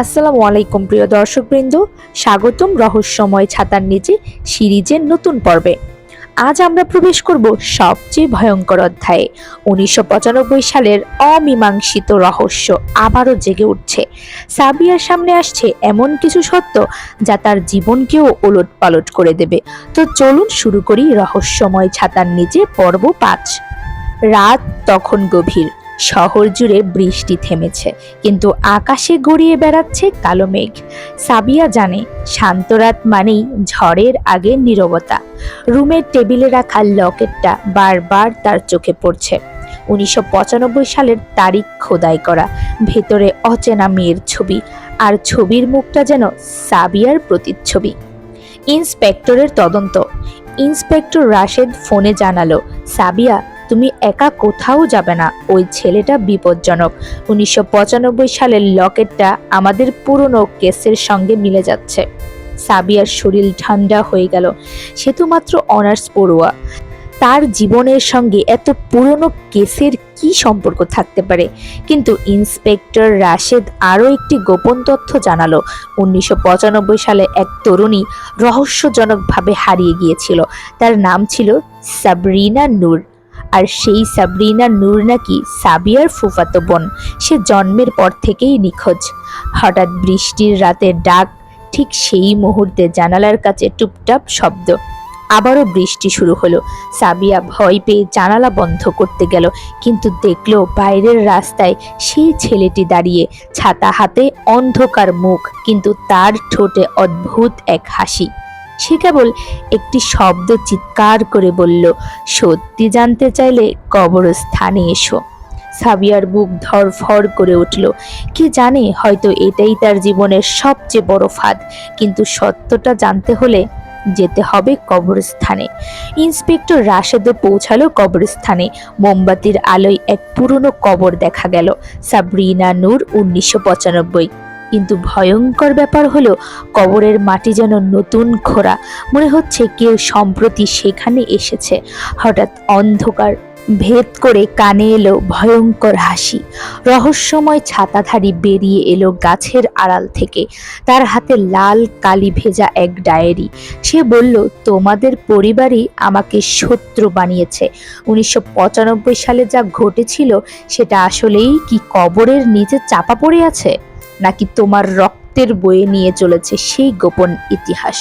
আসসালামু আলাইকুম প্রিয় দর্শকবৃন্দ, স্বাগতম রহস্যময় ছাতার নিচে সিরিজের নতুন পর্বে। আজ আমরা প্রবেশ করব সবচেয়ে ভয়ঙ্কর অধ্যায়ে। 1995 সালের অমীমাংসিত রহস্য আবারও জেগে উঠছে। সাবিয়ার সামনে আসছে এমন কিছু সত্য যা তার জীবনকেও ওলটপালট করে দেবে। তো চলুন শুরু করি রহস্যময় ছাতার নিচে পর্ব 5। রাত তখন গভীর, শহর জুড়ে বৃষ্টি থেমেছে, কিন্তু আকাশে গড়িয়ে বেড়াচ্ছে কালো মেঘ। সাবিয়া জানে শান্ত রাত মানেই ঝড়ের আগে নীরবতা। রুমের টেবিলে রাখা লকেটটা বারবার তার চোখে পড়ছে। 1995 সালের তারিখ খোদাই করা, ভেতরে অচেনা মেয়ের ছবি, আর ছবির মুখটা যেন সাবিয়ার প্রতিচ্ছবি। ইন্সপেক্টরের তদন্ত। ইন্সপেক্টর রাশেদ ফোনে জানালো, সাবিয়া তুমি একা কোথাও যাবে না, ওই ছেলেটা বিপজ্জনক। 1995 সালের লকেটটা আমাদের পুরনো কেসের সঙ্গে মিলে যাচ্ছে। সাবিয়ার শরীর ঠান্ডা হয়ে গেল। সে তো মাত্র অনার্স পড়ুয়া, তার জীবনের সঙ্গে এত পুরনো কেসের কি সম্পর্ক থাকতে পারে? কিন্তু ইন্সপেক্টর রাশেদ আরও একটি গোপন তথ্য জানালো। 1995 সালে এক তরুণী রহস্যজনকভাবে হারিয়ে গিয়েছিল। তার নাম ছিল সাবরিনা নূর। আর সেই সাবরিনা নূর নাকি সাবিয়ার ফুফাতো বোন। সে জন্মের পর থেকেই নিখোঁজ। হঠাৎ বৃষ্টির রাতে ডাক, ঠিক সেই মুহূর্তে জানালার কাছে টুপটাপ শব্দ। আবারও বৃষ্টি শুরু হলো। সাবিয়া ভয় পেয়ে জানালা বন্ধ করতে গেল, কিন্তু দেখলো বাইরের রাস্তায় সেই ছেলেটি দাঁড়িয়ে, ছাতা হাতে, অন্ধকার মুখ, কিন্তু তার ঠোঁটে অদ্ভুত এক হাসি। সে কেবল একটি শব্দ চিৎকার করে বলল, সত্যি জানতে চাইলে কবরস্থানে এসো। সাবিয়ার বুক ধড়ফড় করে উঠল। কে জানে, হয়তো এটাই তার জীবনের সবচেয়ে বড় ফাঁদ। কিন্তু সত্যটা জানতে হলে যেতে হবে কবরস্থানে। ইন্সপেক্টর রাশেদও পৌঁছালো কবরস্থানে। মোমবাতির আলোয় এক পুরনো কবর দেখা গেল, সাবরিনা নূর, 1995। কিন্তু ভয়ঙ্কর ব্যাপার হলো, কবরের মাটি যেন নতুন খোঁড়া। মনে হচ্ছে কেউ সম্প্রতি সেখানে এসেছে। হঠাৎ অন্ধকার ভেদ করে কানে এলো ভয়ঙ্কর হাসি। রহস্যময় ছাতাধারী বেরিয়ে এলো গাছের আড়াল থেকে। তার হাতে লাল কালি ভেজা এক ডায়েরি। সে বলল, তোমাদের পরিবারই আমাকে শত্রু বানিয়েছে। 1995 সালে যা ঘটেছিল সেটা আসলেই কি কবরের নিচে চাপা পড়ে আছে, নাকি তোমার রক্তের বয়ে নিয়ে চলেছে সেই গোপন ইতিহাস?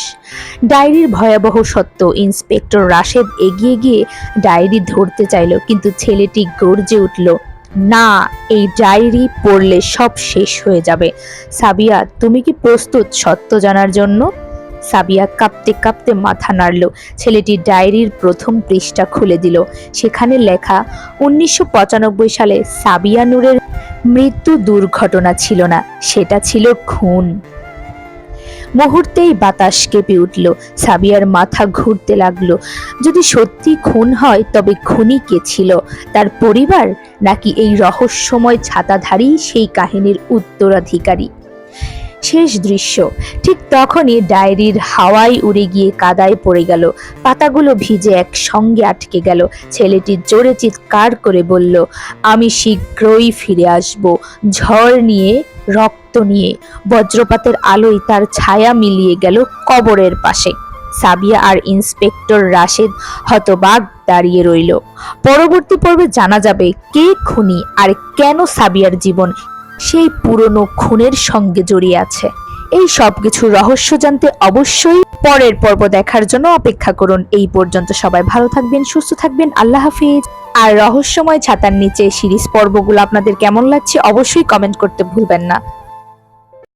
ডায়েরির ভয়াবহ সত্য। ইন্সপেক্টর রাশেদ এগিয়ে গিয়ে ডায়েরি ধরতে চাইল, কিন্তু ছেলেটি গর্জে উঠল, না, এই ডায়েরি পড়লে সব শেষ হয়ে যাবে। সাবিয়া, তুমি কি প্রস্তুত সত্য জানার জন্য? সাবিয়া কাঁপতে কাঁপতে মাথা নাড়ল। ছেলেটি ডায়েরির প্রথম পৃষ্ঠা খুলে দিল। সেখানে লেখা, 1995 সালে সাবিয়া নূরের মৃত্যু দুর্ঘটনা ছিল না, সেটা ছিল খুন। মুহূর্তেই বাতাস কেঁপে উঠল। সাবিয়ার মাথা ঘুরতে লাগলো। যদি সত্যি খুন হয়, তবে খুনি কে ছিল? তার পরিবার, নাকি এই রহস্যময় ছাতাধারী সেই কাহিনীর উত্তরাধিকারী? শেষ দৃশ্য। ঠিক তখনই ডায়েরির হাওয়ায় উড়ে গিয়ে কাদায় পড়ে গেল। পাতাগুলো ভিজে একসঙ্গে আটকে গেল। ছেলেটি জোরে চিৎকার করে বলল, আমি শীঘ্রই ফিরে আসব, ঝড় নিয়ে, রক্ত নিয়ে। বজ্রপাতের আলোয় তার ছায়া মিলিয়ে গেল কবরের পাশে। সাবিয়া আর ইন্সপেক্টর রাশেদ হতবাক দাঁড়িয়ে রইল। পরবর্তী পর্বে জানা যাবে কে খুনি আর কেন সাবিয়ার জীবন সেই পুরনো খুনের সঙ্গে জড়িয়ে আছে। এই সবকিছু রহস্য জানতে অবশ্যই পরের পর্ব দেখার জন্য অপেক্ষা করুন। এই পর্যন্ত সবাই ভালো থাকবেন, সুস্থ থাকবেন, আল্লাহ হাফিজ। আর রহস্যময় ছাতার নিচে সিরিজ পর্বগুলো আপনাদের কেমন লাগছে অবশ্যই কমেন্ট করতে ভুলবেন না।